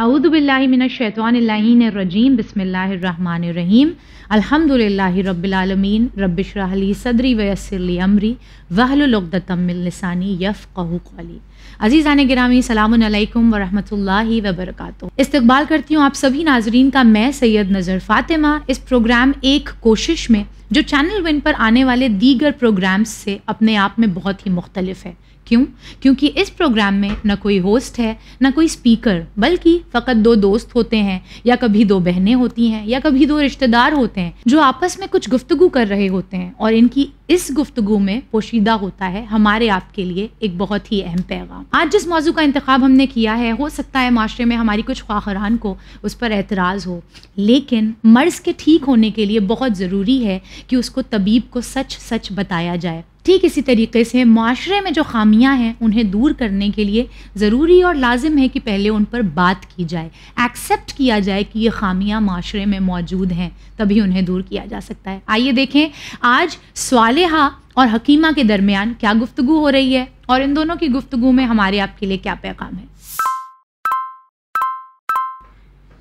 اعوذ باللہ من الشیطان اللعین الرجیم بسم اللہ الرحمن الرحیم الحمدللہ رب العالمین رب اشرح لی صدری ویسر لی امری واحلل عقدۃ من لسانی یفقہوا قولی۔ عزیزان گرامی، سلام علیکم ورحمۃ اللہ وبرکاتہ۔ استقبال کرتی ہوں آپ سبھی ناظرین کا میں سید نظر فاطمہ اس پروگرام ایک کوشش میں، جو چینل ون پر آنے والے دیگر پروگرامز سے اپنے آپ میں بہت ہی مختلف ہے۔ کیوں؟ کیونکہ اس پروگرام میں نہ کوئی ہوسٹ ہے نہ کوئی سپیکر، بلکہ فقط دو دوست ہوتے ہیں، یا کبھی دو بہنیں ہوتی ہیں، یا کبھی دو رشتہ دار ہوتے ہیں جو آپس میں کچھ گفتگو کر رہے ہوتے ہیں، اور ان کی اس گفتگو میں پوشیدہ ہوتا ہے ہمارے آپ کے لیے ایک بہت ہی اہم پیغام۔ آج جس موضوع کا انتخاب ہم نے کیا ہے، ہو سکتا ہے معاشرے میں ہماری کچھ خواہران کو اس پر اعتراض ہو، لیکن مرض کے ٹھیک ہونے کے لیے بہت ضروری ہے کہ اس کو طبیب کو سچ سچ بتایا جائے۔ ٹھیک اسی طریقے سے معاشرے میں جو خامیاں ہیں انہیں دور کرنے کے لیے ضروری اور لازم ہے کہ پہلے ان پر بات کی جائے، ایکسیپٹ کیا جائے کہ یہ خامیاں معاشرے میں موجود ہیں، تبھی انہیں دور کیا جا سکتا ہے۔ آئیے دیکھیں آج صالحہ اور حکیمہ کے درمیان کیا گفتگو ہو رہی ہے، اور ان دونوں کی گفتگو میں ہمارے آپ کے لیے کیا پیغام ہے۔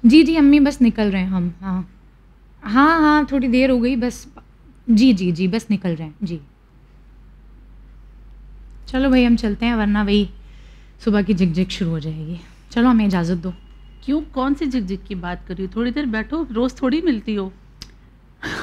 جی امی بس نکل رہے ہیں ہم، ہاں تھوڑی دیر ہو گئی بس، جی بس نکل رہے ہیں جی۔ چلو بھائی ہم چلتے ہیں، ورنہ وہی صبح کی جھک جھک شروع ہو جائے گی۔ چلو ہمیں اجازت دو۔ کیوں، کون سی جھک جھک کی بات کر رہی ہو؟ تھوڑی دیر بیٹھو، روز تھوڑی ملتی ہو۔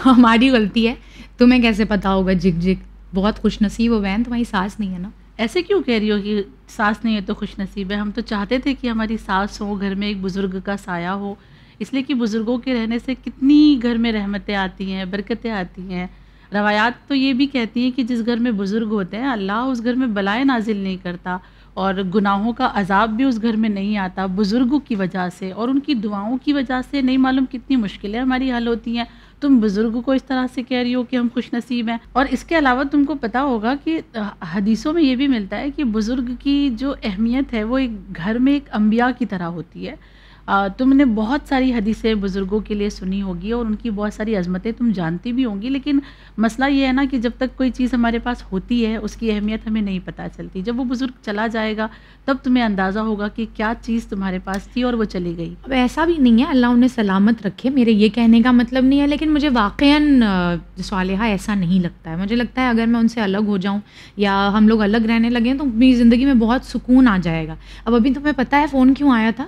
ہماری غلطی ہے، تمہیں کیسے پتا ہوگا جھک جھک؟ بہت خوش نصیب ہو بہن، تمہاری ساس نہیں ہے نا۔ ایسے کیوں کہہ رہی ہو کہ ساس نہیں ہے تو خوش نصیب ہے؟ ہم تو چاہتے تھے کہ ہماری ساس ہو، گھر میں ایک بزرگ کا سایہ ہو، اس لیے کہ بزرگوں کے رہنے سے کتنی گھر میں رحمتیں آتی ہیں، برکتیں آتی ہیں۔ روایات تو یہ بھی کہتی ہیں کہ جس گھر میں بزرگ ہوتے ہیں اللہ اس گھر میں بلائیں نازل نہیں کرتا، اور گناہوں کا عذاب بھی اس گھر میں نہیں آتا بزرگوں کی وجہ سے، اور ان کی دعاؤں کی وجہ سے نہیں معلوم کتنی مشکلیں ہماری حل ہوتی ہیں۔ تم بزرگ کو اس طرح سے کہہ رہی ہو کہ ہم خوش نصیب ہیں۔ اور اس کے علاوہ تم کو پتہ ہوگا کہ حدیثوں میں یہ بھی ملتا ہے کہ بزرگ کی جو اہمیت ہے وہ ایک گھر میں ایک انبیاء کی طرح ہوتی ہے۔ تم نے بہت ساری حدیثیں بزرگوں کے لیے سنی ہوگی اور ان کی بہت ساری عظمتیں تم جانتی بھی ہوں گی، لیکن مسئلہ یہ ہے نا کہ جب تک کوئی چیز ہمارے پاس ہوتی ہے اس کی اہمیت ہمیں نہیں پتہ چلتی۔ جب وہ بزرگ چلا جائے گا تب تمہیں اندازہ ہوگا کہ کیا چیز تمہارے پاس تھی اور وہ چلی گئی۔ اب ایسا بھی نہیں ہے، اللہ انہیں سلامت رکھے، میرے یہ کہنے کا مطلب نہیں ہے، لیکن مجھے واقعاً صالحہ ایسا نہیں لگتا ہے۔ مجھے لگتا ہے اگر میں ان سے الگ ہو جاؤں یا ہم لوگ الگ رہنے لگیں تو میری زندگی میں بہت سکون آ جائے گا۔ اب ابھی تمہیں پتہ ہے فون کیوں آیا تھا؟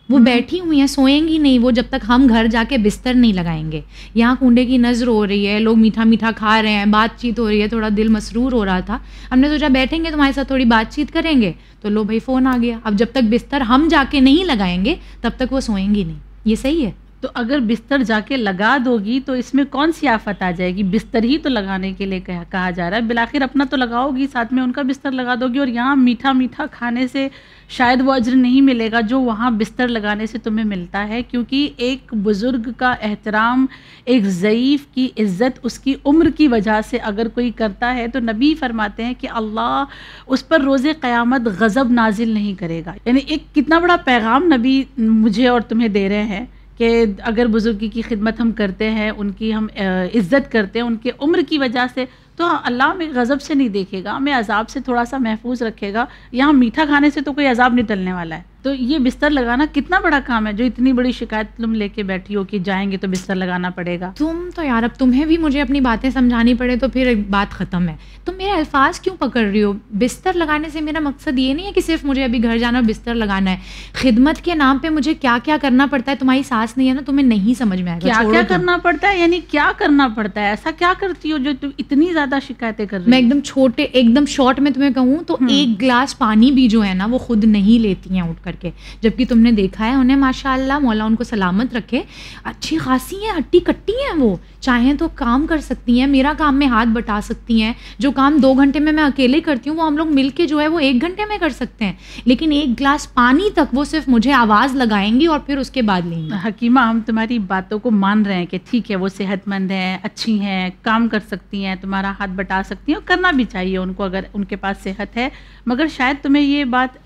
وہ بیٹھی ہوئی ہیں، سوئیں گی نہیں وہ جب تک ہم گھر جا کے بستر نہیں لگائیں گے۔ یہاں کنڈے کی نظر ہو رہی ہے، لوگ میٹھا میٹھا کھا رہے ہیں، بات چیت ہو رہی ہے، تھوڑا دل مسرور ہو رہا تھا۔ ہم نے سوچا بیٹھیں گے تمہارے ساتھ تھوڑی بات چیت کریں گے، تو لو بھائی فون آ گیا۔ اب جب تک بستر ہم جا کے نہیں لگائیں گے تب تک وہ سوئیں گی نہیں۔ یہ صحیح ہے؟ تو اگر بستر جا کے لگا دو گی تو اس میں کون سی آفت آ جائے گی؟ بستر ہی تو لگانے کے لیے کہا جا رہا ہے، بالآخر اپنا تو لگاؤ گی، ساتھ میں ان کا بستر لگا دو گی، اور یہاں میٹھا میٹھا کھانے سے شاید وہ اجر نہیں ملے گا جو وہاں بستر لگانے سے تمہیں ملتا ہے، کیونکہ ایک بزرگ کا احترام، ایک ضعیف کی عزت اس کی عمر کی وجہ سے اگر کوئی کرتا ہے تو نبی فرماتے ہیں کہ اللہ اس پر روز قیامت غضب نازل نہیں کرے گا۔ یعنی ایک کتنا بڑا پیغام نبی مجھے اور تمہیں دے رہے ہیں کہ اگر بزرگی کی خدمت ہم کرتے ہیں، ان کی ہم عزت کرتے ہیں ان کے عمر کی وجہ سے، تو اللہ ہمیں غضب سے نہیں دیکھے گا، ہمیں عذاب سے تھوڑا سا محفوظ رکھے گا۔ یہاں میٹھا کھانے سے تو کوئی عذاب نہیں ٹلنے والا ہے۔ تو یہ بستر لگانا کتنا بڑا کام ہے، جو اتنی بڑی شکایت تم لے کے بیٹھی ہو کہ جائیں گے تو بستر لگانا پڑے گا۔ تم تو یار اب تمہیں بھی مجھے اپنی باتیں سمجھانی پڑے تو پھر بات ختم ہے۔ تم میرے الفاظ کیوں پکڑ رہی ہو؟ بستر لگانے سے میرا مقصد یہ نہیں ہے کہ صرف مجھے ابھی گھر جانا بستر لگانا ہے۔ خدمت کے نام پہ مجھے کیا کیا کرنا پڑتا ہے، تمہاری ساس نہیں ہے نا، تمہیں نہیں سمجھ میں آئے گا۔ کیا کرنا پڑتا ہے؟ یعنی کیا کرنا پڑتا ہے؟ ایسا کیا کرتی ہو جو تم اتنی زیادہ شکایتیں کر رہی ہو؟ میں ایک دم شارٹ میں تمہیں کہوں تو ایک گلاس پانی بھی جو ہے نا وہ خود نہیں لیتی ہیں اٹھ کر کے، جبکہ تم نے دیکھا ہے انہیں ماشاءاللہ مولا ان کو سلامت رکھے، اچھی خاصی ہیں، ہٹی کٹی ہیں، وہ چاہیں تو کام کر سکتی ہیں، میرا کام میں ہاتھ بٹا سکتی ہیں، جو کام 2 گھنٹے میں اکیلے کرتی ہوں وہ ہم لوگ مل کے جو ہے وہ 1 گھنٹے میں کر سکتے ہیں، لیکن ایک گلاس پانی تک وہ صرف مجھے آواز لگائیں گی اور پھر اس کے بعد لیں گی۔ حکیمہ ہم تمہاری باتوں کو مان رہے ہیں کہ ٹھیک ہے وہ صحت مند ہیں، اچھی ہیں، کام کر سکتی ہیں، تمہارا ہاتھ بٹا سکتی ہیں، اور کرنا بھی چاہیے ان کو اگر ان کے پاس صحت ہے، مگر شاید تمہیں یہ بات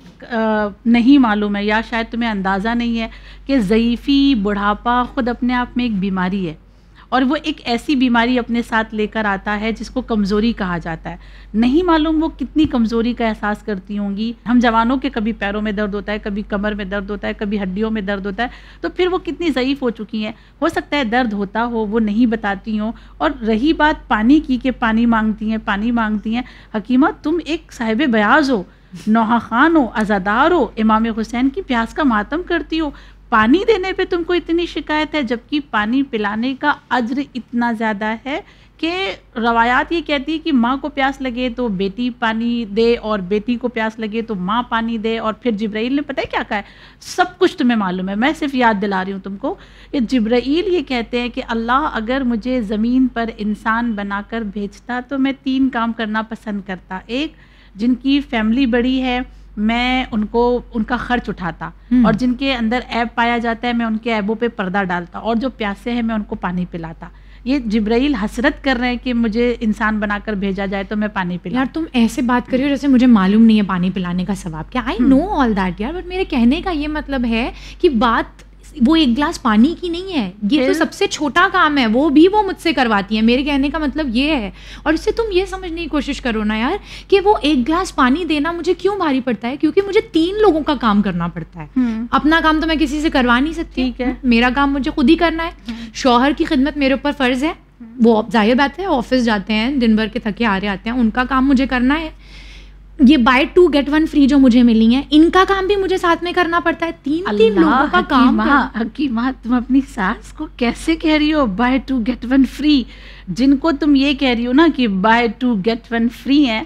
نہیں معلوم ہے، یا شاید تمہیں اندازہ نہیں ہے کہ ضعیفی بڑھاپا خود اپنے آپ میں ایک بیماری ہے، اور وہ ایک ایسی بیماری اپنے ساتھ لے کر آتا ہے جس کو کمزوری کہا جاتا ہے. نہیں معلوم وہ کتنی کمزوری کا احساس کرتی ہوں گی. ہم جوانوں کے کبھی پیروں میں درد ہوتا ہے, کبھی کمر میں درد ہوتا ہے, کبھی ہڈیوں میں درد ہوتا ہے, تو پھر وہ کتنی ضعیف ہو چکی ہیں. ہو سکتا ہے درد ہوتا ہو, وہ نہیں بتاتی ہوں. اور رہی بات پانی کی کہ پانی مانگتی ہیں, حکیمہ تم ایک صاحب بیاض ہو, نوحہ خان ہو, عزادار ہو, امام حسین کی پیاس کا ماتم کرتی ہو, پانی دینے پہ تم کو اتنی شکایت ہے, جبکہ پانی پلانے کا اجر اتنا زیادہ ہے کہ روایات یہ کہتی ہے کہ ماں کو پیاس لگے تو بیٹی پانی دے, اور بیٹی کو پیاس لگے تو ماں پانی دے. اور پھر جبرائیل نے پتہ ہے کیا کہا ہے, سب کچھ تمہیں معلوم ہے, میں صرف یاد دلا رہی ہوں تم کو. کہ جبرائیل یہ کہتے ہیں کہ اللہ اگر مجھے زمین پر انسان بنا کر بھیجتا تو میں 3 کام کرنا پسند کرتا. ایک, جن کی فیملی بڑی ہے میں ان کا خرچ اٹھاتا, اور جن کے اندر عیب پایا جاتا ہے میں ان کے عیبوں پہ پردہ ڈالتا, اور جو پیاسے ہیں میں ان کو پانی پلاتا. یہ جبرائیل حسرت کر رہے ہیں کہ مجھے انسان بنا کر بھیجا جائے تو میں پانی پلاؤں. یار تم ایسے بات کر رہی ہو جیسے مجھے معلوم نہیں ہے پانی پلانے کا ثواب کیا. آئی نو آل دیٹ یار, بٹ میرے کہنے کا یہ مطلب ہے کہ بات وہ 1 گلاس پانی کی نہیں ہے, یہ تو سب سے چھوٹا کام ہے, وہ بھی وہ مجھ سے کرواتی ہیں. میرے کہنے کا مطلب یہ ہے. اور اس سے تم یہ سمجھنے کی کوشش کرو نا یار کہ وہ 1 گلاس پانی دینا مجھے کیوں بھاری پڑتا ہے, کیونکہ مجھے 3 لوگوں کا کام کرنا پڑتا ہے. اپنا کام تو میں کسی سے کروا نہیں سکتی, میرا کام مجھے خود ہی کرنا ہے. شوہر کی خدمت میرے اوپر فرض ہے, وہ ظاہر بات ہے آفس جاتے ہیں, دن بھر کے تھکے ہارے آتے ہیں, ان کا کام مجھے کرنا ہے. یہ بائی 2 get 1 فری جو مجھے ملی ہیں, ان کا کام بھی مجھے ساتھ میں کرنا پڑتا ہے. 3 لوگوں کا کام. حکیمہ تم اپنی ساس کو کیسے کہہ رہی ہو بائی 2 get 1 فری, جن کو تم یہ کہہ رہی ہو نا کہ بائی 2 get 1 فری ہیں,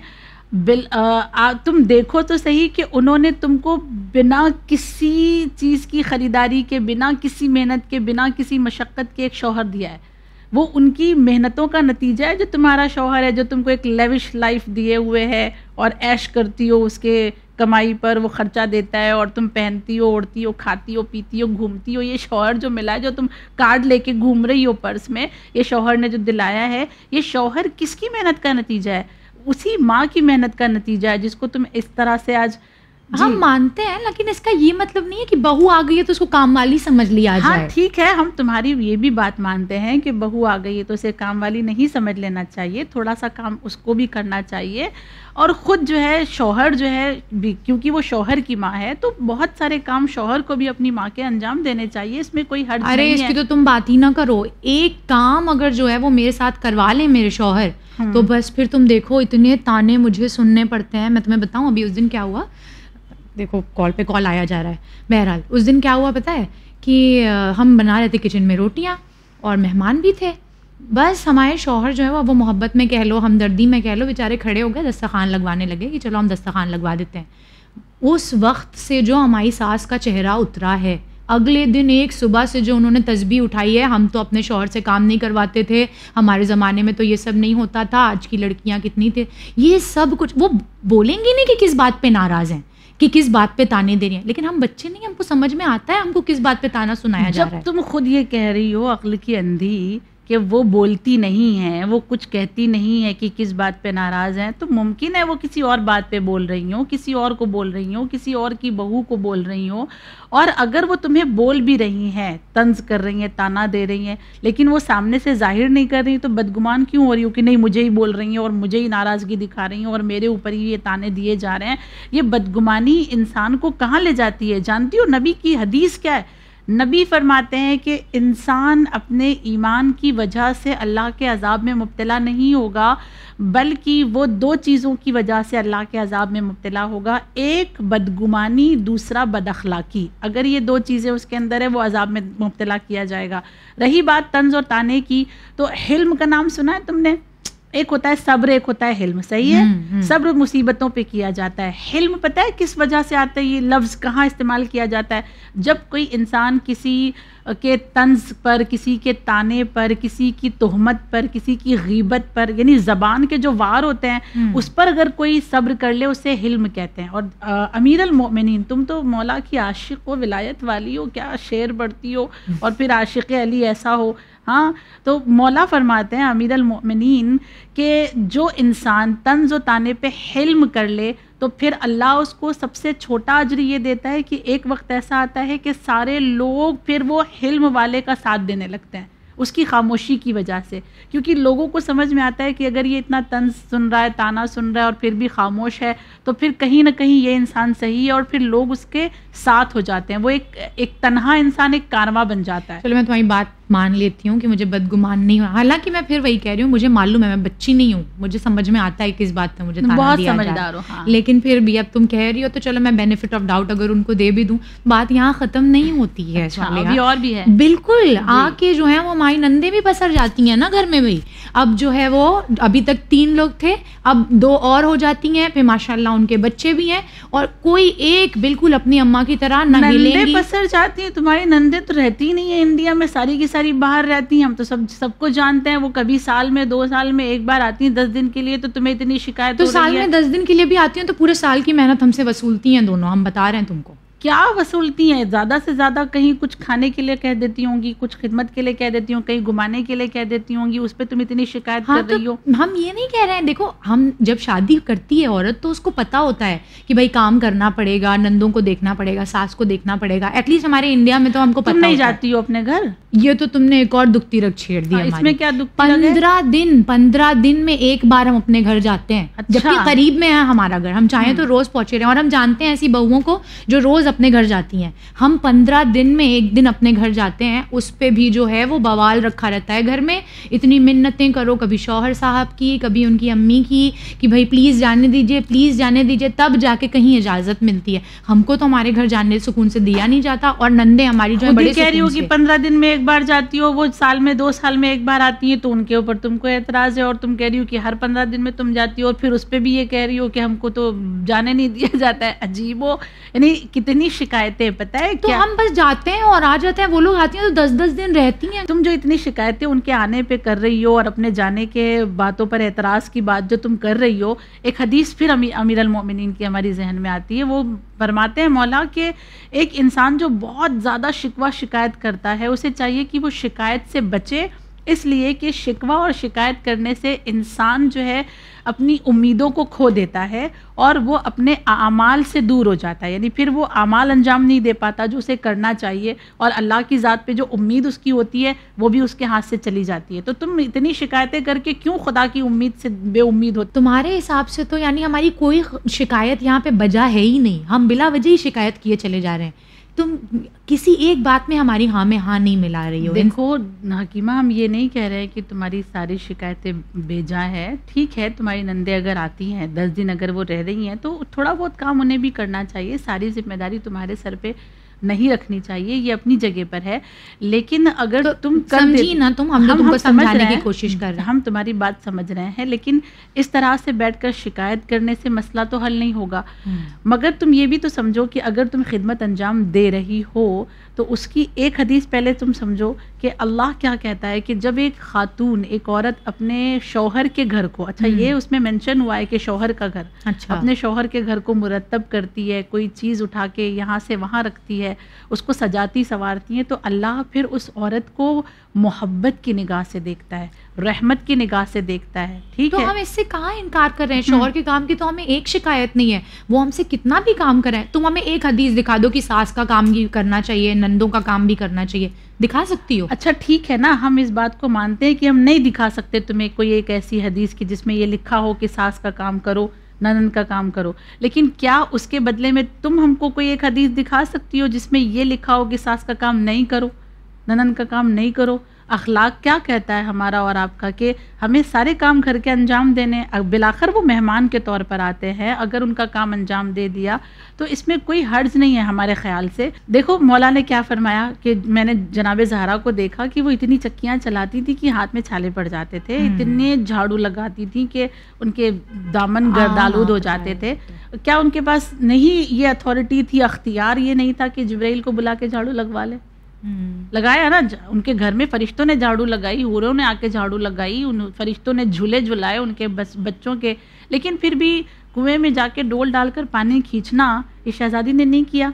تم دیکھو تو صحیح کہ انہوں نے تم کو بنا کسی چیز کی خریداری کے, بنا کسی محنت کے, بنا کسی مشقت کے ایک شوہر دیا ہے. وہ ان کی محنتوں کا نتیجہ ہے جو تمہارا شوہر ہے, جو تم کو ایک لیوش لائف دیے ہوئے ہے اور عیش کرتی ہو اس کے کمائی پر, وہ خرچہ دیتا ہے اور تم پہنتی ہو, اوڑھتی ہو, کھاتی ہو, پیتی ہو, گھومتی ہو. یہ شوہر جو ملا ہے, جو تم کارڈ لے کے گھوم رہی ہو پرس میں, یہ شوہر نے جو دلایا ہے, یہ شوہر کس کی محنت کا نتیجہ ہے؟ اسی ماں کی محنت کا نتیجہ ہے جس کو تم اس طرح سے آج ہم مانتے ہیں, لیکن اس کا یہ مطلب نہیں ہے کہ بہو آ گئی ہے تو اس کو کام والی سمجھ لیا جائے. ہاں ٹھیک ہے, ہم تمہاری یہ بھی بات مانتے ہیں کہ بہو آ گئی ہے تو اسے کام والی نہیں سمجھ لینا چاہیے, تھوڑا سا کام اس کو بھی کرنا چاہیے. اور خود جو ہے شوہر جو ہے, کیونکہ وہ شوہر کی ماں ہے تو بہت سارے کام شوہر کو بھی اپنی ماں کے انجام دینے چاہیے, اس میں کوئی حرج نہیں ہے. ارے اس کی تو تم بات ہی نہ کرو, ایک کام اگر جو ہے وہ میرے ساتھ کروا لیں میرے شوہر, تو بس پھر تم دیکھو اتنے تانے مجھے سننے پڑتے ہیں. میں تمہیں بتاؤں ابھی اس دن کیا ہوا, دیکھو کال پہ کال آیا جا رہا ہے. بہرحال اس دن کیا ہوا پتہ ہے, کہ ہم بنا رہے تھے کچن میں روٹیاں, اور مہمان بھی تھے. بس ہمارے شوہر جو ہے وہ محبت میں کہہ لو, ہمدردی میں کہہ لو, بیچارے کھڑے ہو گئے, دسترخوان لگوانے لگے کہ چلو ہم دسترخوان لگوا دیتے ہیں. اس وقت سے جو ہماری ساس کا چہرہ اترا ہے, اگلے دن ایک صبح سے جو انہوں نے تسبیح اٹھائی ہے, ہم تو اپنے شوہر سے کام نہیں کرواتے تھے, ہمارے زمانے میں تو یہ سب نہیں ہوتا تھا, آج کی لڑکیاں کتنی تھے, یہ سب کچھ. وہ بولیں گی نہیں کہ کس بات پہ ناراض ہیں, کہ کس بات پہ تانے دے رہی ہیں, لیکن ہم بچے نہیں, ہم کو سمجھ میں آتا ہے ہم کو کس بات پہ تانا سنایا جا رہا ہے. جب تم خود یہ کہہ رہی ہو عقل کی اندھی کہ وہ بولتی نہیں ہیں, وہ کچھ کہتی نہیں ہے کہ کس بات پہ ناراض ہیں, تو ممکن ہے وہ کسی اور بات پہ بول رہی ہوں, کسی اور کو بول رہی ہوں, کسی اور کی بہو کو بول رہی ہوں. اور اگر وہ تمہیں بول بھی رہی ہیں, طنز کر رہی ہیں, تانا دے رہی ہیں, لیکن وہ سامنے سے ظاہر نہیں کر رہی, تو بدگمان کیوں ہو رہی ہو کہ نہیں مجھے ہی بول رہی ہیں اور مجھے ہی ناراضگی دکھا رہی ہیں اور میرے اوپر ہی یہ تانے دیے جا رہے ہیں. یہ بدگمانی انسان کو کہاں لے جاتی ہے؟ جانتی ہو نبی کی حدیث کیا ہے؟ نبی فرماتے ہیں کہ انسان اپنے ایمان کی وجہ سے اللہ کے عذاب میں مبتلا نہیں ہوگا, بلکہ وہ 2 چیزوں کی وجہ سے اللہ کے عذاب میں مبتلا ہوگا. ایک بدگمانی, دوسرا بد اخلاقی. اگر یہ 2 چیزیں اس کے اندر ہے وہ عذاب میں مبتلا کیا جائے گا. رہی بات طنز اور تانے کی, تو حلم کا نام سنا ہے تم نے؟ ایک ہوتا ہے صبر, ایک ہوتا ہے حلم, صحیح ہے؟ صبر مصیبتوں پہ کیا جاتا ہے. حلم پتہ ہے کس وجہ سے آتا ہے؟ یہ لفظ کہاں استعمال کیا جاتا ہے؟ جب کوئی انسان کسی کے طنز پر, کسی کے تانے پر, کسی کی تہمت پر, کسی کی غیبت پر, یعنی زبان کے جو وار ہوتے ہیں اس پر اگر کوئی صبر کر لے اسے حلم کہتے ہیں. اور امیر المؤمنین, تم تو مولا کی عاشق و ولایت والی ہو, کیا شعر پڑھتی ہو, اور پھر عاشق علی ایسا ہو. ہاں تو مولا فرماتے ہیں امیر المؤمنین کہ جو انسان طنز و تانے پہ حلم کر لے تو پھر اللہ اس کو سب سے چھوٹا اجر یہ دیتا ہے کہ ایک وقت ایسا آتا ہے کہ سارے لوگ پھر وہ حلم والے کا ساتھ دینے لگتے ہیں, اس کی خاموشی کی وجہ سے، کیونکہ لوگوں کو سمجھ میں آتا ہے کہ اگر یہ اتنا طنز سن رہا ہے، تانا سن رہا ہے اور پھر بھی خاموش ہے تو پھر کہیں نہ کہیں یہ انسان صحیح ہے، اور پھر لوگ اس کے ساتھ ہو جاتے ہیں، وہ ایک تنہا انسان ایک کارواں بن جاتا ہے۔ چلو میں تمہاری بات مان لیتی ہوں کہ مجھے بدگمان نہیں ہوا، حالانکہ میں پھر وہی کہہ رہی ہوں، مجھے معلوم ہے میں بچی نہیں ہوں، مجھے سمجھ میں آتا ہے کس بات پہ مجھے تانا بہت دیا سمجھدار جائے، ہو، ہاں۔ لیکن پھر بھی اب تم کہہ رہی ہو تو چلو میں بینیفٹ آف ڈاؤٹ اگر ان کو دے بھی دوں، بات یہاں ختم نہیں ہوتی ہے۔ ابھی اور بھی ہے، بالکل آ کے جو ہے وہ ہماری نندے بھی پسر جاتی ہیں نا گھر میں بھائی، اب جو ہے وہ ابھی تک 3 لوگ تھے، اب 2 اور ہو جاتی ہیں، پھر ماشاءاللہ ان کے بچے بھی ہیں، اور کوئی ایک بالکل اپنی اماں کی طرح نہ ہلیں گی۔ نندے پسر جاتی ہیں، تمہاری نندے تو رہتی ہی نہیں ہے انڈیا میں، ساری کی ساری باہر رہتی ہیں، ہم تو سب کو جانتے ہیں، وہ کبھی سال میں 2 سال میں ایک بار آتی ہیں 10 دن کے لیے، تو تمہیں اتنی شکایت تو سال میں 10 دن کے لیے بھی آتی ہیں تو پورے سال کی محنت ہم سے وصولتی ہیں دونوں، ہم بتا رہے ہیں تم کو۔ کیا وصولتی ہیں؟ زیادہ سے زیادہ کہیں کچھ کھانے کے لیے کہہ دیتی ہوں گی، کچھ خدمت کے لیے کہہ دیتی ہوں، کہیں گھمانے کے لیے کہہ دیتی ہوں گی، اس پہ تم اتنی شکایت کر رہی ہو۔ ہم یہ نہیں کہہ رہے ہیں، دیکھو ہم جب شادی کرتی ہے عورت تو اس کو پتا ہوتا ہے کہ بھائی کام کرنا پڑے گا، نندوں کو دیکھنا پڑے گا، ساس کو دیکھنا پڑے گا، ایٹ لیسٹ ہمارے انڈیا میں تو ہم کو پتا تم نہیں ہوتا ہے۔ جاتی ہو اپنے گھر؟ یہ تو تم نے ایک اور دکھتی رکھ چھیڑ دی اس میں کیا دکھ؟ 15 دن میں ایک بار ہم اپنے گھر جاتے ہیں، جبکہ قریب میں ہے ہمارا گھر، ہم چاہیں تو روز پہنچے رہے ہیں، اور ہم جانتے ہیں ایسی بہوؤں کو جو روز اپنے گھر جاتی ہیں۔ ہم 15 دن میں ایک دن اپنے گھر جاتے ہیں، اس پہ بھی جو ہے وہ بوال رکھا رہتا ہے گھر میں، اتنی منتیں کرو، کبھی شوہر صاحب کی، کبھی ان کی امی کی، کہ بھائی پلیز جانے دیجیے، پلیز جانے دیجیے، تب جا کے کہیں اجازت ملتی ہے۔ ہم کو تو ہمارے گھر جانے سکون سے دیا نہیں جاتا، اور نندے ہماری جو ہے بڑے کہہ رہی ہو کہ 15 دن میں ایک بار جاتی ہو، وہ سال میں 2 سال میں ایک بار آتی ہیں، تو ان کے اوپر تم کو اعتراض ہے، اور تم کہہ رہی ہو کہ ہر 15 دن میں تم جاتی ہو، اور پھر اس پہ بھی یہ کہہ رہی ہو کہ ہم کو تو جانے نہیں دیا جاتا ہے۔ عجیب ہو، یعنی کتنی شکایتیں، پتہ ہے تو کیا؟ ہم بس جاتے ہیں اور آ جاتے ہیں، وہ لوگ آتی ہیں تو 10 دن رہتی ہیں۔ تم جو اتنی شکایتیں ان کے آنے پہ کر رہی ہو، اور اپنے جانے کے باتوں پر اعتراض کی بات جو تم کر رہی ہو، ایک حدیث پھر امیر المومنین کی ہماری ذہن میں آتی ہے، وہ فرماتے ہیں مولا کہ ایک انسان جو بہت زیادہ شکوہ شکایت کرتا ہے، اسے چاہیے کہ وہ شکایت سے بچے، اس لیے کہ شکوہ اور شکایت کرنے سے انسان جو ہے اپنی امیدوں کو کھو دیتا ہے، اور وہ اپنے اعمال سے دور ہو جاتا ہے، یعنی پھر وہ اعمال انجام نہیں دے پاتا جو اسے کرنا چاہیے، اور اللہ کی ذات پہ جو امید اس کی ہوتی ہے وہ بھی اس کے ہاتھ سے چلی جاتی ہے۔ تو تم اتنی شکایتیں کر کے کیوں خدا کی امید سے بے امید ہوتی؟ تمہارے حساب سے تو یعنی ہماری کوئی شکایت یہاں پہ بجا ہے ہی نہیں، ہم بلا وجہ ہی شکایت کیے چلے جا رہے ہیں۔ تم کسی ایک بات میں ہماری ہاں میں ہاں نہیں ملا رہی ہو۔ دیکھو حکیمہ، ہم یہ نہیں کہہ رہے کہ تمہاری ساری شکایتیں بے جا ہے، ٹھیک ہے، تمہاری نندے اگر آتی ہیں 10 دن اگر وہ رہ رہی ہیں تو تھوڑا بہت کام انہیں بھی کرنا چاہیے، ساری ذمہ داری تمہارے سر پہ نہیں رکھنی چاہیے، یہ اپنی جگہ پر ہے، لیکن اگر تم سمجھی نا، ہم تم کو سمجھانے کی کوشش کر رہے ہیں، ہم تمہاری بات سمجھ رہے ہیں، لیکن اس طرح سے بیٹھ کر شکایت کرنے سے مسئلہ تو حل نہیں ہوگا۔ مگر تم یہ بھی تو سمجھو کہ اگر تم خدمت انجام دے رہی ہو تو اس کی ایک حدیث پہلے تم سمجھو کہ اللہ کیا کہتا ہے کہ جب ایک خاتون، ایک عورت اپنے شوہر کے گھر کو، اچھا یہ اس میں منشن ہوا ہے کہ شوہر کا گھر، اپنے شوہر کے گھر کو مرتب کرتی ہے، کوئی چیز اٹھا کے یہاں سے وہاں رکھتی ہے، اس کو سجاتی سنوارتی ہیں، تو اللہ پھر اس عورت کو محبت کی نگاہ سے دیکھتا ہے، رحمت کی نگاہ سے دیکھتا ہے، ٹھیک ہے؟ تو ہم اس سے کہاں انکار کر رہے ہیں؟ شوہر کے کام کی تو ہمیں ایک شکایت نہیں ہے، وہ ہم سے کتنا بھی کام کریں، تم ہمیں ایک حدیث دکھا دو کہ ساس کا کام بھی کرنا چاہیے، نندوں کا کام بھی کرنا چاہیے، دکھا سکتی ہو؟ اچھا ٹھیک ہے نا، ہم اس بات کو مانتے ہیں کہ ہم نہیں دکھا سکتے تمہیں کوئی ایک ایسی حدیث کی جس میں یہ لکھا ہو کہ ساس کا کام کرو، ننند کا کام کرو، لیکن کیا اس کے بدلے میں تم ہم کو کوئی ایک حدیث دکھا سکتی ہو جس میں یہ لکھا ہو کہ ساس کا کام نہیں کرو، ننند کا کام نہیں کرو؟ اخلاق کیا کہتا ہے ہمارا اور آپ کا کہ ہمیں سارے کام گھر کے انجام دینے، بالآخر وہ مہمان کے طور پر آتے ہیں، اگر ان کا کام انجام دے دیا تو اس میں کوئی حرج نہیں ہے ہمارے خیال سے۔ دیکھو مولا نے کیا فرمایا کہ میں نے جناب زہرا کو دیکھا کہ وہ اتنی چکیاں چلاتی تھی کہ ہاتھ میں چھالے پڑ جاتے تھے، اتنے جھاڑو لگاتی تھی کہ ان کے دامن گردآلود ہو جاتے تھے۔ کیا ان کے پاس نہیں یہ اتھارٹی تھی، اختیار یہ نہیں تھا کہ جبرائیل کو بلا کے جھاڑو لگوا لے؟ لگایا نا، ان کے گھر میں فرشتوں نے جھاڑو لگائی، حوروں نے آ کے جھاڑو لگائی، ان فرشتوں نے جھولے جھلائے ان کے بچوں کے، لیکن پھر بھی کنویں میں جا کے ڈول ڈال کر پانی کھینچنا اس شہزادی نے نہیں کیا۔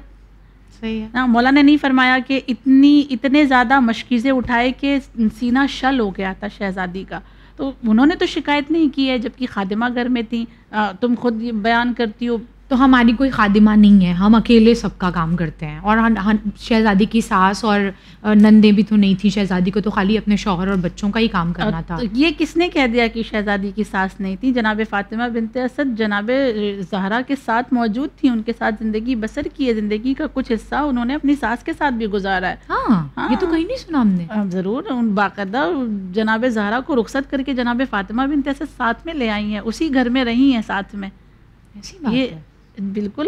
صحیح ہے، مولا نے نہیں فرمایا کہ اتنے زیادہ مشکیزیں اٹھائے کہ سینہ شل ہو گیا تھا شہزادی کا، تو انہوں نے تو شکایت نہیں کی ہے، جبکہ خادمہ گھر میں تھیں۔ تم خود بیان کرتی ہو تو ہماری کوئی خادمہ نہیں ہے, ہم اکیلے سب کا کام کرتے ہیں. اور شہزادی کی ساس اور نندیں بھی تو نہیں تھی, شہزادی کو تو خالی اپنے شوہر اور بچوں کا ہی کام کرنا تھا. یہ کس نے کہہ دیا کہ شہزادی کی ساس نہیں تھی؟ جناب فاطمہ بنت اسد جناب زہرا کے ساتھ موجود تھی, ان کے ساتھ زندگی بسر کی ہے, زندگی کا کچھ حصہ انہوں نے اپنی ساس کے ساتھ بھی گزارا ہے. ہاں یہ تو کہیں نہیں سنا ہم نے. ضرور, ان باقاعدہ جناب زہرا کو رخصت کر کے جناب فاطمہ بنت اسد ساتھ میں لے آئی ہیں, اسی گھر میں رہی ہیں ساتھ میں. ایسی بات یہ بالکل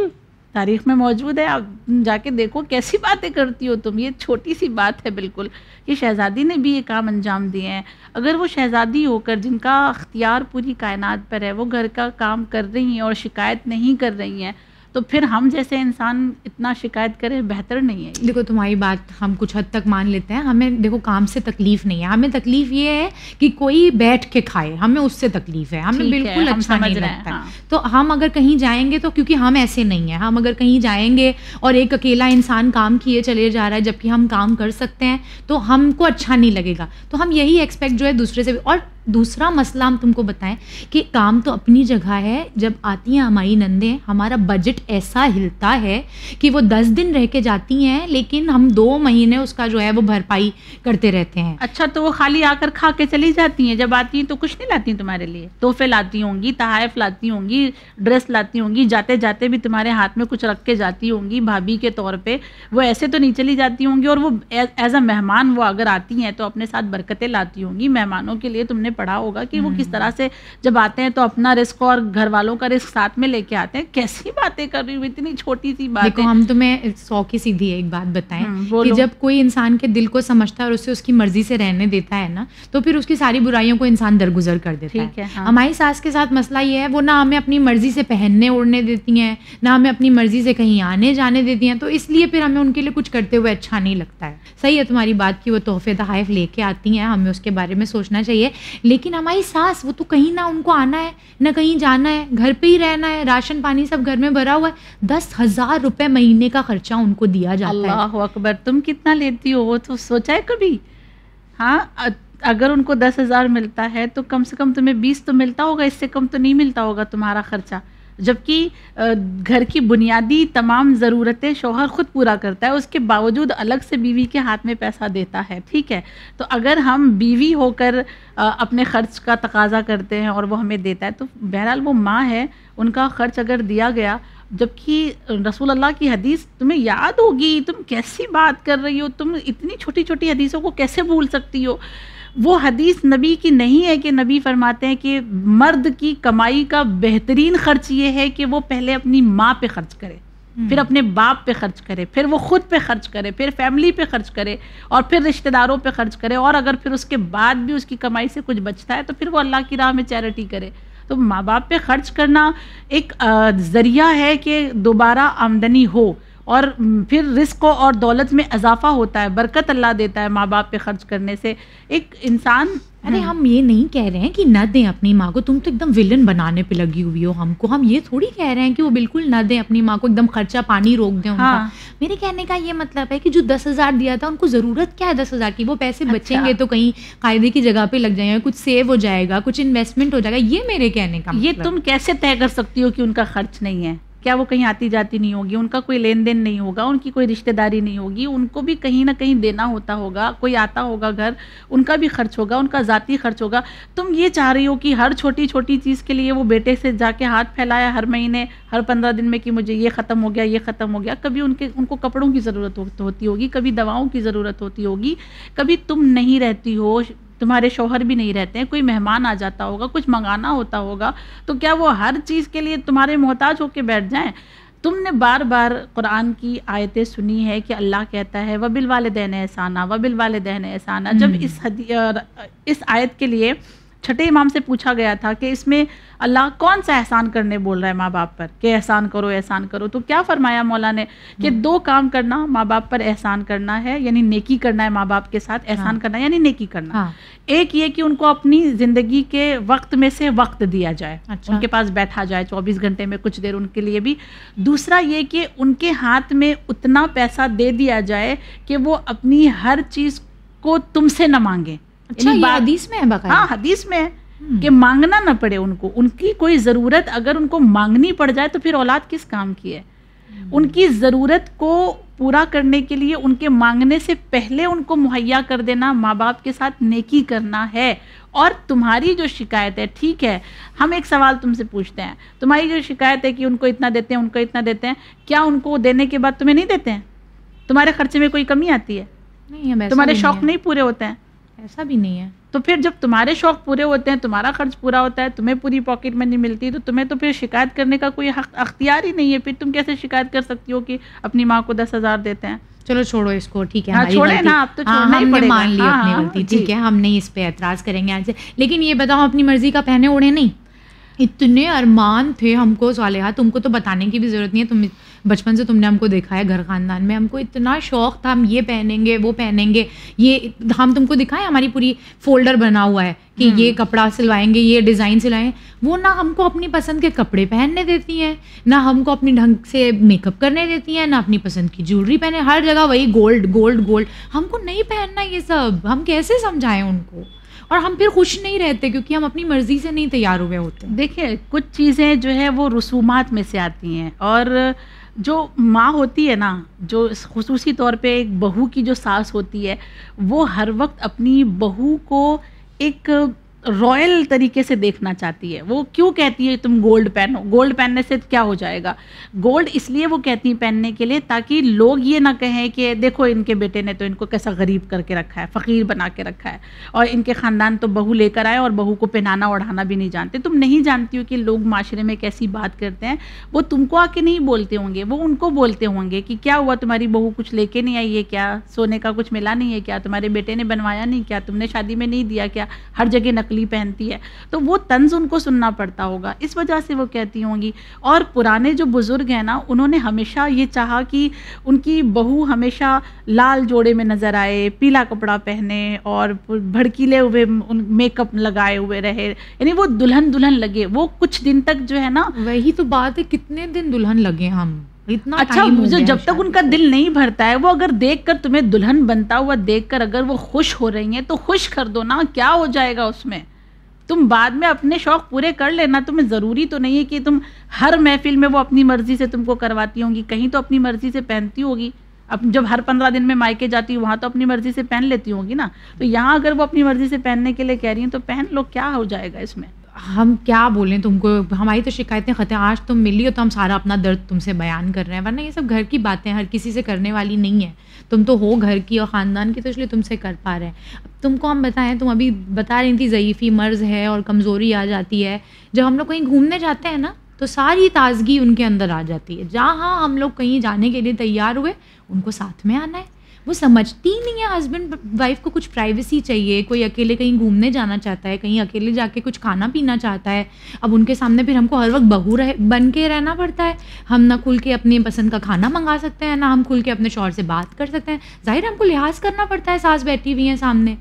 تاریخ میں موجود ہے, آپ جا کے دیکھو کیسی باتیں کرتی ہو تم. یہ چھوٹی سی بات ہے بالکل. یہ شہزادی نے بھی یہ کام انجام دیے ہیں. اگر وہ شہزادی ہو کر جن کا اختیار پوری کائنات پر ہے وہ گھر کا کام کر رہی ہیں اور شکایت نہیں کر رہی ہیں, تو پھر ہم جیسے انسان اتنا شکایت کریں بہتر نہیں ہے. دیکھو تمہاری بات ہم کچھ حد تک مان لیتے ہیں, ہمیں دیکھو کام سے تکلیف نہیں ہے, ہمیں تکلیف یہ ہے کہ کوئی بیٹھ کے کھائے, ہمیں اس سے تکلیف ہے, ہمیں بالکل اچھا نہیں لگتا ہے. تو ہم اگر کہیں جائیں گے تو کیونکہ ہم ایسے نہیں ہیں, ہم اگر کہیں جائیں گے اور ایک اکیلا انسان کام کیے چلے جا رہا ہے جبکہ ہم کام کر سکتے ہیں تو ہم کو اچھا نہیں لگے گا. تو ہم یہی ایکسپیکٹ جو ہے دوسرے سے بھی. اور دوسرا مسئلہ ہم تم کو بتائیں کہ کام تو اپنی جگہ ہے, جب آتی ہیں ہماری نندیں ہمارا بجٹ ایسا ہلتا ہے کہ وہ 10 دن رہ کے جاتی ہیں لیکن ہم 2 مہینے اس کا جو ہے وہ بھرپائی کرتے رہتے ہیں. اچھا تو وہ خالی آ کر کھا کے چلی جاتی ہیں, جب آتی ہیں تو کچھ نہیں لاتی ہیں تمہارے لیے؟ تحفے لاتی ہوں گی, تحائف لاتی ہوں گی, ڈریس لاتی ہوں گی, جاتے جاتے بھی تمہارے ہاتھ میں کچھ رکھ کے جاتی ہوں گی بھابھی کے طور پہ. وہ ایسے تو نہیں چلی جاتی ہوں گی, اور وہ ایز اے مہمان وہ اگر آتی ہیں تو اپنے ساتھ برکتیں لاتی ہوں گی. مہمانوں کے لیے تم نے پڑھا ہوگا کہ وہ کس طرح سے جب آتے ہیں تو اپنا رزق اور گھر والوں کا رزق ساتھ میں لے کے آتے ہیں. کیسی باتیں کر رہی ہوں, اتنی چھوٹی سی بات. دیکھو ہم تمہیں 100 کی سیدھی ایک بات بتائیں کہ جب کوئی انسان کے دل کو سمجھتا ہے اور اسے اس کی مرضی سے رہنے دیتا ہے نا, تو پھر اس کی ساری برائیوں کو انسان درگزر کر دیتا ہے. ہماری ساس کے ساتھ مسئلہ یہ ہے, وہ نہ ہمیں اپنی مرضی سے پہننے اوڑھنے دیتی ہیں, نہ ہمیں اپنی مرضی سے کہیں آنے جانے دیتی ہیں, تو اس لیے پھر ہمیں ان کے لیے کچھ کرتے ہوئے اچھا نہیں لگتا ہے. صحیح ہے تمہاری بات کہ وہ تحفے تحائف لے کے آتی ہیں, ہمیں اس کے بارے میں سوچنا چاہیے. لیکن ہماری ساس وہ تو کہیں نہ ان کو آنا ہے نہ کہیں جانا ہے, گھر پہ ہی رہنا ہے, راشن پانی سب گھر میں بھرا ہوا ہے, 10,000 روپے مہینے کا خرچہ ان کو دیا جاتا ہے. اللہ اکبر, تم کتنا لیتی ہو وہ تو سوچا ہے کبھی؟ ہاں اگر ان کو 10,000 ملتا ہے تو کم سے کم تمہیں 20 تو ملتا ہوگا, اس سے کم تو نہیں ملتا ہوگا تمہارا خرچہ. جبکہ گھر کی بنیادی تمام ضرورتیں شوہر خود پورا کرتا ہے, اس کے باوجود الگ سے بیوی کے ہاتھ میں پیسہ دیتا ہے. ٹھیک ہے, تو اگر ہم بیوی ہو کر اپنے خرچ کا تقاضا کرتے ہیں اور وہ ہمیں دیتا ہے تو بہرحال وہ ماں ہے, ان کا خرچ اگر دیا گیا. جبکہ رسول اللہ کی حدیث تمہیں یاد ہوگی, تم کیسی بات کر رہی ہو, تم اتنی چھوٹی چھوٹی حدیثوں کو کیسے بھول سکتی ہو؟ وہ حدیث نبی کی نہیں ہے کہ نبی فرماتے ہیں کہ مرد کی کمائی کا بہترین خرچ یہ ہے کہ وہ پہلے اپنی ماں پہ خرچ کرے, پھر اپنے باپ پہ خرچ کرے, پھر وہ خود پہ خرچ کرے, پھر فیملی پہ خرچ کرے, اور پھر رشتہ داروں پہ خرچ کرے, اور اگر پھر اس کے بعد بھی اس کی کمائی سے کچھ بچتا ہے تو پھر وہ اللہ کی راہ میں چیریٹی کرے. تو ماں باپ پہ خرچ کرنا ایک ذریعہ ہے کہ دوبارہ آمدنی ہو, اور پھر رزق اور دولت میں اضافہ ہوتا ہے, برکت اللہ دیتا ہے ماں باپ پہ خرچ کرنے سے. ایک انسان ارے ہم یہ نہیں کہہ رہے ہیں کہ نہ دیں اپنی ماں کو, تم تو ایک دم ولن بنانے پہ لگی ہوئی ہو ہم کو. ہم یہ تھوڑی کہہ رہے ہیں کہ وہ بالکل نہ دیں اپنی ماں کو, ایک دم خرچہ پانی روک دیں ان کا. میرے کہنے کا یہ مطلب ہے کہ جو 10,000 دیا تھا ان کو ضرورت کیا ہے 10,000 کی؟ وہ پیسے بچیں گے تو کہیں قاعدے کی جگہ پہ لگ جائیں گے, کچھ سیو ہو جائے گا, کچھ انویسٹمنٹ ہو جائے گا. یہ میرے کہنے کا یہ تم کیسے طے کر سکتی ہو کہ ان کا خرچ نہیں ہے؟ کیا وہ کہیں آتی جاتی نہیں ہوگی, ان کا کوئی لین دین نہیں ہوگا, ان کی کوئی رشتہ داری نہیں ہوگی, ان کو بھی کہیں نہ کہیں دینا ہوتا ہوگا, کوئی آتا ہوگا گھر, ان کا بھی خرچ ہوگا, ان کا ذاتی خرچ ہوگا. تم یہ چاہ رہی ہو کہ ہر چھوٹی چھوٹی چیز کے لیے وہ بیٹے سے جا کے ہاتھ پھیلایا ہر مہینے, ہر 15 دن میں کہ مجھے یہ ختم ہو گیا, یہ ختم ہو گیا. کبھی ان کو کپڑوں کی ضرورت ہوتی ہوگی, کبھی دواؤں کی ضرورت ہوتی ہوگی, کبھی تم نہیں رہتی ہو, تمہارے شوہر بھی نہیں رہتے ہیں, کوئی مہمان آ جاتا ہوگا, کچھ منگانا ہوتا ہوگا, تو کیا وہ ہر چیز کے لیے تمہارے محتاج ہو کے بیٹھ جائیں؟ تم نے بار بار قرآن کی آیتیں سنی ہے کہ اللہ کہتا ہے وَبِالْوَالِدَيْنِ إِحْسَانًا وَبِالْوَالِدَيْنِ إِحْسَانًا. جب اس آیت کے لیے چھٹے امام سے پوچھا گیا تھا کہ اس میں اللہ کون سا احسان کرنے بول رہا ہے ماں باپ پر, کہ احسان کرو احسان کرو, تو کیا فرمایا مولا نے کہ 2 کام کرنا ماں باپ پر احسان کرنا ہے, یعنی نیکی کرنا ہے ماں باپ کے ساتھ, احسان کرنا ہے یعنی نیکی کرنا. ایک یہ کہ ان کو اپنی زندگی کے وقت میں سے وقت دیا جائے, ان کے پاس بیٹھا جائے 24 گھنٹے میں کچھ دیر ان کے لیے بھی. دوسرا یہ کہ ان کے ہاتھ میں اتنا پیسہ دے دیا جائے کہ وہ اپنی ہر چیز کو تم سے نہ مانگے. اچھا, یہ حدیث میں ہے باقاعدہ؟ ہاں حدیث میں ہے کہ مانگنا نہ پڑے ان کو. ان کی کوئی ضرورت اگر ان کو مانگنی پڑ جائے تو پھر اولاد کس کام کی ہے؟ ان کی ضرورت کو پورا کرنے کے لیے ان کے مانگنے سے پہلے ان کو مہیا کر دینا ماں باپ کے ساتھ نیکی کرنا ہے. اور تمہاری جو شکایت ہے، ٹھیک ہے، ہم ایک سوال تم سے پوچھتے ہیں، تمہاری جو شکایت ہے کہ ان کو اتنا دیتے ہیں، ان کو اتنا دیتے ہیں، کیا ان کو دینے کے بعد تمہیں نہیں دیتے ہیں؟ تمہارے خرچے میں کوئی کمی آتی ہے؟ نہیں، تمہارے شوق نہیں پورے ہوتے ہیں؟ ایسا بھی نہیں ہے. تو پھر جب تمہارے شوق پورے ہوتے ہیں، تمہارا خرچ پورا ہوتا ہے، تمہیں پوری پاکٹ منی ملتی ہے، تو تمہیں تو پھر شکایت کرنے کا کوئی اختیار ہی نہیں ہے. پھر تم کیسے شکایت کر سکتی ہو کہ اپنی ماں کو 10,000 دیتے ہیں؟ چلو چھوڑو اس کو، ٹھیک ہے، چھوڑے نا، اب تو چھوڑنا ہی پڑے گا. مان لی اپنی غلطی، ٹھیک ہے، ہم نہیں اس پہ اعتراض کریں گے آج سے. لیکن یہ بتاؤ، اپنی مرضی کا پہنے اوڑھے نہیں؟ اتنے ارمان تھے ہم کو صالحہ، تم کو تو بتانے کی بھی ضرورت نہیں ہے، تم بچپن سے تم نے ہم کو دیکھا ہے گھر خاندان میں، ہم کو اتنا شوق تھا ہم یہ پہنیں گے وہ پہنیں گے. یہ ہم تم کو دکھائیں، ہماری پوری فولڈر بنا ہوا ہے کہ یہ کپڑا سلوائیں گے، یہ ڈیزائن سلائیں. وہ نہ ہم کو اپنی پسند کے کپڑے پہننے دیتی ہیں، نہ ہم کو اپنی ڈھنگ سے میک اپ کرنے دیتی ہیں، نہ اپنی پسند کی جیولری پہنے. ہر جگہ وہی گولڈ گولڈ گولڈ. ہم کو نہیں پہننا یہ سب، ہم کیسے سمجھائیں ان کو؟ اور ہم پھر خوش نہیں رہتے کیونکہ ہم اپنی مرضی سے نہیں تیار ہوئے ہوتے. دیکھیں، کچھ چیزیں جو ہے وہ رسومات میں سے آتی ہیں، اور جو ماں ہوتی ہے نا، جو خصوصی طور پہ ایک بہو کی جو ساس ہوتی ہے، وہ ہر وقت اپنی بہو کو ایک رائل طریقے سے دیکھنا چاہتی ہے. وہ کیوں کہتی ہے تم گولڈ پہنو؟ گولڈ پہننے سے کیا ہو جائے گا؟ گولڈ اس لیے وہ کہتی ہیں پہننے کے لیے تاکہ لوگ یہ نہ کہیں کہ دیکھو ان کے بیٹے نے تو ان کو کیسا غریب کر کے رکھا ہے، فقیر بنا کے رکھا ہے، اور ان کے خاندان تو بہو لے کر آئے اور بہو کو پہنانا اوڑھانا بھی نہیں جانتے. تم نہیں جانتی ہو کہ لوگ معاشرے میں کیسی بات کرتے ہیں. وہ تم کو آ کے نہیں بولتے ہوں گے، وہ ان کو بولتے ہوں گے کہ کیا ہوا، تمہاری بہو کچھ لے کے نہیں آئی ہے کیا؟ سونے کا کچھ ملا نہیں ہے کیا؟ تمہارے بیٹے نے بنوایا نہیں کیا؟ تم نے شادی میں نہیں دیا کیا؟ ہر جگہ نقلی پہنتی ہے. تو وہ طنز ان کو سننا پڑتا ہوگا، اس وجہ سے وہ کہتی ہوں گی. اور پرانے جو بزرگ ہیں نا، انہوں نے ہمیشہ یہ چاہا کہ ان کی بہو ہمیشہ لال جوڑے میں نظر آئے، پیلا کپڑا پہنے اور بھڑکیلے ہوئے میک اپ لگائے ہوئے رہے، یعنی وہ دلہن لگے. وہ کچھ دن تک جو ہے نا، وہی تو بات ہے، کتنے دن دلہن لگے ہم، اتنا اچھا جب تک ان کا دل نہیں بھرتا ہے، وہ اگر دیکھ کر تمہیں دلہن بنتا ہوا دیکھ کر اگر وہ خوش ہو رہی ہیں تو خوش کر دو نا، کیا ہو جائے گا اس میں؟ تم بعد میں اپنے شوق پورے کر لینا. تمہیں ضروری تو نہیں ہے کہ تم ہر محفل میں وہ اپنی مرضی سے تم کو کرواتی ہوں گی. کہیں تو اپنی مرضی سے پہنتی ہوگی. اب جب ہر 15 دن میں مائکے جاتی وہاں تو اپنی مرضی سے پہن لیتی ہوں گی نا. تو یہاں اگر وہ اپنی مرضی سے پہننے کے لیے کہہ رہی ہیں تو پہن لو، کیا ہو جائے گا اس میں؟ ہم کیا بولیں تم کو، ہماری تو شکایتیں ختم. آج تم ملی ہو تو ہم سارا اپنا درد تم سے بیان کر رہے ہیں، ورنہ یہ سب گھر کی باتیں ہر کسی سے کرنے والی نہیں ہے. تم تو ہو گھر کی اور خاندان کی، تو اس لیے تم سے کر پا رہے ہیں. اب تم کو ہم بتائیں، تم ابھی بتا رہی تھی ضعیفی مرض ہے اور کمزوری آ جاتی ہے. جب ہم لوگ کہیں گھومنے جاتے ہیں نا تو ساری تازگی ان کے اندر آ جاتی ہے. جہاں ہم لوگ کہیں جانے کے لیے تیار ہوئے ان کو ساتھ میں آنا ہے. وہ سمجھتی نہیں ہے ہسبینڈ وائف کو کچھ پرائیویسی چاہیے. کوئی اکیلے کہیں گھومنے جانا چاہتا ہے، کہیں اکیلے جا کے کچھ کھانا پینا چاہتا ہے. اب ان کے سامنے پھر ہم کو ہر وقت بہو بن کے رہنا پڑتا ہے. ہم نہ کھل کے اپنی پسند کا کھانا منگا سکتے ہیں، نہ ہم کھل کے اپنے شوہر سے بات کر سکتے ہیں. ظاہر ہم کو لحاظ کرنا پڑتا ہے، ساس بیٹھی ہوئی ہیں سامنے.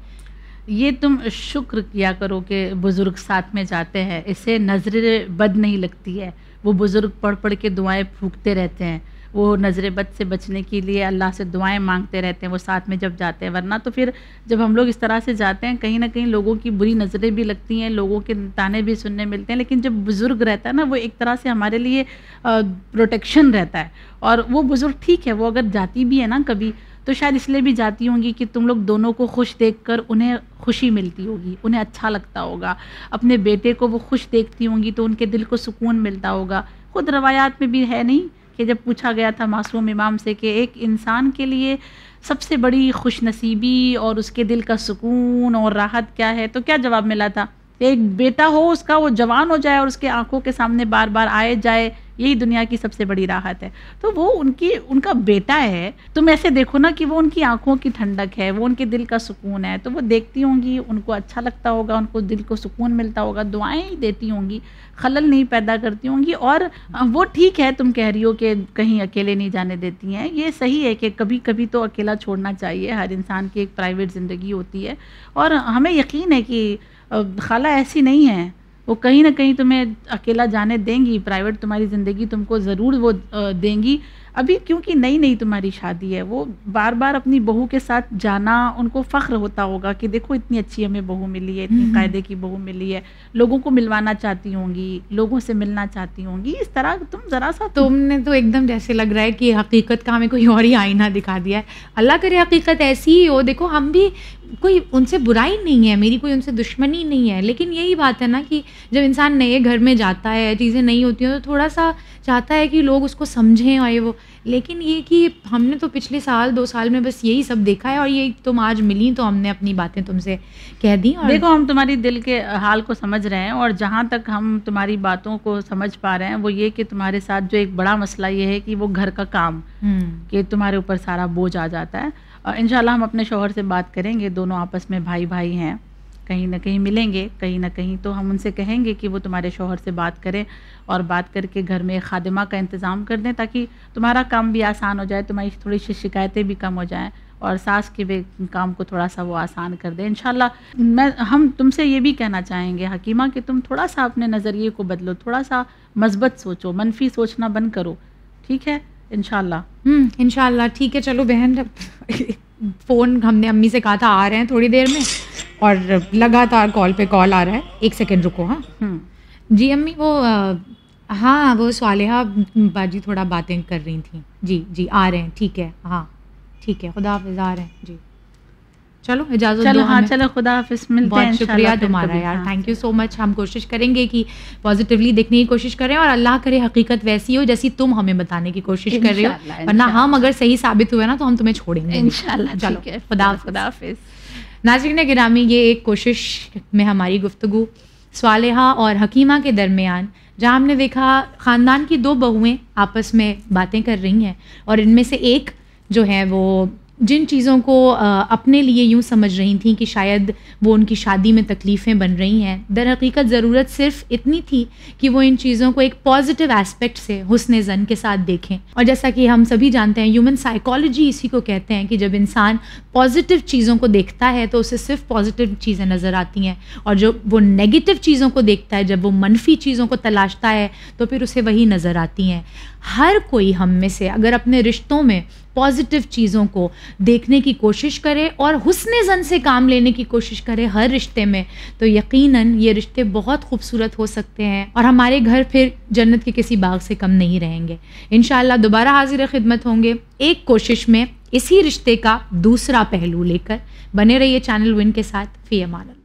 یہ تم شکر کیا کرو کہ بزرگ ساتھ میں جاتے ہیں، اس سے نظر بد نہیں لگتی ہے. وہ بزرگ پڑھ پڑھ کے دعائیں پھونکتے رہتے ہیں، وہ نظر بد سے بچنے کے لیے اللہ سے دعائیں مانگتے رہتے ہیں وہ ساتھ میں جب جاتے ہیں. ورنہ تو پھر جب ہم لوگ اس طرح سے جاتے ہیں کہیں نہ کہیں لوگوں کی بری نظریں بھی لگتی ہیں، لوگوں کے تانے بھی سننے ملتے ہیں. لیکن جب بزرگ رہتا ہے نا، وہ ایک طرح سے ہمارے لیے پروٹیکشن رہتا ہے. اور وہ بزرگ ٹھیک ہے، وہ اگر جاتی بھی ہے نا کبھی تو شاید اس لیے بھی جاتی ہوں گی کہ تم لوگ دونوں کو خوش دیکھ کر انہیں خوشی ملتی ہوگی، انہیں اچھا لگتا ہوگا. اپنے بیٹے کو وہ خوش دیکھتی ہوں گی تو ان کے دل کو سکون ملتا ہوگا. خود روایات میں بھی ہے نہیں کہ جب پوچھا گیا تھا معصوم امام سے کہ ایک انسان کے لیے سب سے بڑی خوش نصیبی اور اس کے دل کا سکون اور راحت کیا ہے، تو کیا جواب ملا تھا؟ ایک بیٹا ہو اس کا، وہ جوان ہو جائے اور اس کے آنکھوں کے سامنے بار بار آئے جائے، یہی دنیا کی سب سے بڑی راحت ہے. تو وہ ان کا بیٹا ہے. تم ایسے دیکھو نا کہ وہ ان کی آنکھوں کی ٹھنڈک ہے، وہ ان کے دل کا سکون ہے. تو وہ دیکھتی ہوں گی، ان کو اچھا لگتا ہوگا، ان کو دل کو سکون ملتا ہوگا، دعائیں ہی دیتی ہوں گی، خلل نہیں پیدا کرتی ہوں گی. اور وہ ٹھیک ہے، تم کہہ رہی ہو کہ کہیں اکیلے نہیں جانے دیتی ہیں، یہ صحیح ہے کہ کبھی کبھی تو اکیلا چھوڑنا چاہیے. ہر انسان کی ایک پرائیویٹ زندگی ہوتی ہے. اور ہمیں یقین ہے کہ خالہ ایسی نہیں ہے، وہ کہیں نہ کہیں تمہیں اکیلا جانے دیں گی. پرائیویٹ تمہاری زندگی تم کو ضرور وہ دیں گی ابھی کیونکہ نئی نئی تمہاری شادی ہے، وہ بار بار اپنی بہو کے ساتھ جانا ان کو فخر ہوتا ہوگا کہ دیکھو اتنی اچھی ہمیں بہو ملی ہے، اتنی قاعدے کی بہو ملی ہے، لوگوں کو ملوانا چاہتی ہوں گی، لوگوں سے ملنا چاہتی ہوں گی. اس طرح تم ذرا سا تم نے تو ایک دم جیسے لگ رہا ہے کہ حقیقت کا ہمیں کوئی اور ہی آئینہ دکھا دیا ہے. اللہ کرے حقیقت ایسی ہی ہو. دیکھو ہم بھی کوئی ان سے برائی نہیں ہے، میری کوئی ان سے دشمنی نہیں ہے، لیکن یہی بات ہے نا کہ جب انسان نئے گھر میں جاتا ہے، چیزیں نہیں ہوتی ہیں تو تھوڑا سا چاہتا ہے کہ لوگ اس کو سمجھیں اور وہ. لیکن یہ کہ ہم نے تو پچھلے سال 2 سال میں بس یہی سب دیکھا ہے، اور یہ تم آج ملی تو ہم نے اپنی باتیں تم سے کہہ دیں. اور دیکھو ہم تمہاری دل کے حال کو سمجھ رہے ہیں، اور جہاں تک ہم تمہاری باتوں کو سمجھ پا رہے ہیں وہ یہ کہ تمہارے ساتھ جو ایک بڑا مسئلہ یہ ہے کہ وہ گھر کا کام، کہ تمہارے اوپر سارا بوجھ آ جاتا ہے. اور انشاءاللہ ہم اپنے شوہر سے بات کریں گے، دونوں آپس میں بھائی بھائی ہیں، کہیں نہ کہیں ملیں گے کہیں نہ کہیں، تو ہم ان سے کہیں گے کہ وہ تمہارے شوہر سے بات کریں اور بات کر کے گھر میں ایک خادمہ کا انتظام کر دیں تاکہ تمہارا کام بھی آسان ہو جائے، تمہاری تھوڑی سی شکایتیں بھی کم ہو جائیں، اور ساس کے بھی کام کو تھوڑا سا وہ آسان کر دیں. انشاءاللہ ہم تم سے یہ بھی کہنا چاہیں گے حکیمہ کہ تم تھوڑا سا اپنے نظریے کو بدلو، تھوڑا سا مثبت سوچو، منفی سوچنا بند کرو. ٹھیک ہے انشاءاللہ. انشاءاللہ ٹھیک ہے. چلو بہن، فون ہم نے امی سے کہا تھا آ رہے ہیں تھوڑی دیر میں، اور لگاتار کال پہ کال آ رہا ہے. 1 سیکنڈ رکو. ہاں جی امی، وہ صالحہ باجی تھوڑا باتیں کر رہی تھیں. جی آ رہے ہیں. ٹھیک ہے. ہاں ٹھیک ہے. خدا حافظ. آ رہے ہیں. جی چلو اجازت دو. ہاں چلو خدا حافظ. ملتے ہیں. بہت شکریہ تمہارا یار. تھینک یو سو مچ. ہم کوشش کریں گے کہ پازیٹیولی دیکھنے کی کوشش کریں، اور اللہ کرے حقیقت ویسی ہو جیسی تم ہمیں بتانے کی کوشش کر رہے ہو، ورنہ ہم اگر صحیح ثابت ہوئے نا تو ہم تمہیں چھوڑیں گے انشاءاللہ. چلو خدا حافظ. ناظرین گرامی، یہ ایک کوشش میں ہماری گفتگو صالحہ اور حکیمہ کے درمیان، جہاں ہم نے دیکھا خاندان کی 2 بہویں آپس میں باتیں کر رہی ہیں، اور ان میں سے ایک جو ہے وہ جن چیزوں کو اپنے لیے یوں سمجھ رہی تھیں کہ شاید وہ ان کی شادی میں تکلیفیں بن رہی ہیں، در حقیقت ضرورت صرف اتنی تھی کہ وہ ان چیزوں کو ایک پازیٹیو ایسپیکٹ سے حسن ظن کے ساتھ دیکھیں. اور جیسا کہ ہم سبھی جانتے ہیں، ہیومن سائیکالوجی اسی کو کہتے ہیں کہ جب انسان پازیٹیو چیزوں کو دیکھتا ہے تو اسے صرف پازیٹیو چیزیں نظر آتی ہیں، اور جب وہ نیگیٹو چیزوں کو دیکھتا ہے، جب وہ منفی چیزوں کو تلاشتا ہے تو پھر اسے وہی نظر آتی ہیں. ہر کوئی ہم میں سے اگر اپنے رشتوں میں پازیٹیو چیزوں کو دیکھنے کی کوشش کرے اور حسن ظن سے کام لینے کی کوشش کرے ہر رشتے میں، تو یقیناً یہ رشتے بہت خوبصورت ہو سکتے ہیں، اور ہمارے گھر پھر جنت کے کسی باغ سے کم نہیں رہیں گے. انشاءاللہ دوبارہ حاضر خدمت ہوں گے ایک کوشش میں اسی رشتے کا دوسرا پہلو لے کر. بنے رہیے چینل ون کے ساتھ. فی امان اللہ.